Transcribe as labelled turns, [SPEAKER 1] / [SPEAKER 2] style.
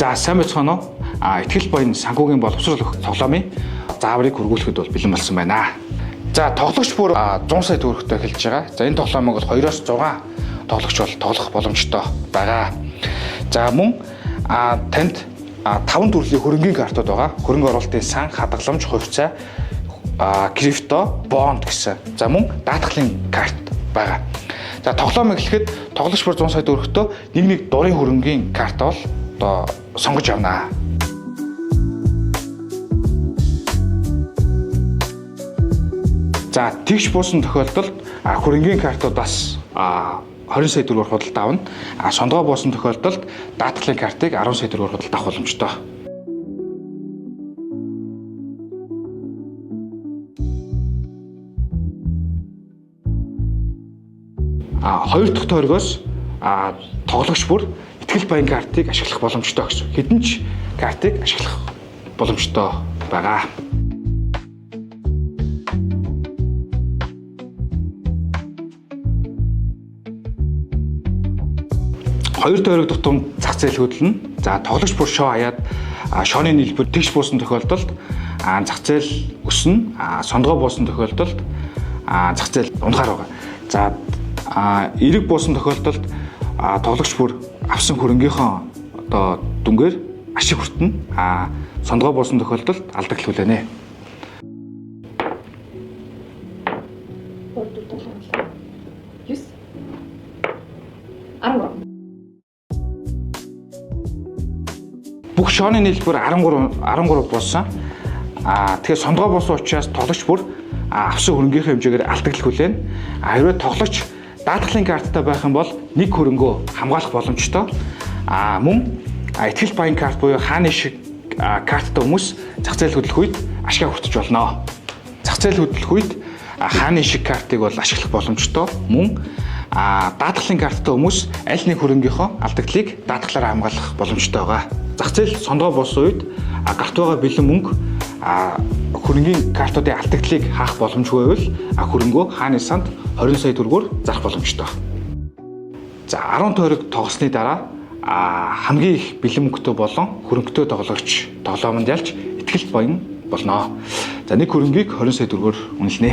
[SPEAKER 1] За сайн байцгаана уу? Итгэл баян санхүүгийн боловсрол өгөх тоглоомын зааврыг хөргүүлэхэд бол бэлэн болсон байна. За тоглогч бүр 100 сая төгрөгтэй эхэлж байгаа. За энэ тоглоомыг бол 2-6 тоглогч бол тоглох боломжтой байгаа. За мөн танд 5 төрлийн хөрөнгийн картууд байгаа. Хөрөнгө оруулалтын сан, хадгаламж, хувьцаа, крипто, бонд гэсэн. За мөн даатгалын карт байгаа. За тоглоом эхлэхэд тоглогч бүр 100 сая төгрөгтөө нэг дурын хөрөнгийн карт бол одоо сонгож авнаа. За тэгш буусан тохиолдолд хөрөнгийн картуудаас 20 сая төгрөгөөр худалдаж авна. Сондгоо буусан тохиолдолд даатгалын картыг 10 сая төгрөгөөр худалдаж авах боломжтой. Хоёр дахь тойрогоос тоглогч бүр итгэл баян картыг ашиглах боломжтой гэсэн. Хэдэн ч картыг ашиглах боломжтой байгаа. Хоёр тойрог тутам зах зээл хөдлөнө. За тоглогч бүр шоо хаяад шооны нийлбэр тэгш буусан тохиолдолд зах зээл өснө. Сондгоо буусан тохиолдолд зах зээл унахаар байгаа. За эрэг буусан тохиолдолд тоглогч бүр авсан хөрөнгийнхөө одоо дүнгээр ашиг хүртэнэ. Сондгоо буусан тохиолдолд алдагдлуулна. Бүх шооны нийлбэр 13 буусан. Тэгэхээр сондгоо буусан учраас тоглогч бүр авсан хөрөнгийнхээ хэмжээгээр алдагдлуулна. Хэрвээ тоглогч даатгалын карттай байх юм бол нэг хөрөнгөө хамгаалах боломжтой. Мөн итгэл баян карт буюу хааны шиг карттай хүмүүс зах зээл хөдлөх үед ашгаа хүртэж болно. Зах зээл хөдлөх үед хааны шиг картыг бол ашиглах боломжтой. Мөн даатгалын карттай хүмүүс аль нэг хөрөнгийнхөө алдагдлыг даатгалаараа хамгаалах боломжтой байгаа. Зах зээл сондгоо буусан үед гарт байгаа бэлэн мөнгө хөрөнгөний картуудын алдагдлыг хаах боломжгүй байвал хөрөнгөө хааны санд 20 сая төгрөгөөр зарах боломжтой. За 10 тойрог тоглосны дараа хамгийн их бэлэн мөнгөтэй болон хөрөнгөтэй тоглогч тоглоомонд ялж итгэл баян болно. За нэг хөрөнгийг 20 сая төгрөгөөр үнэлнэ.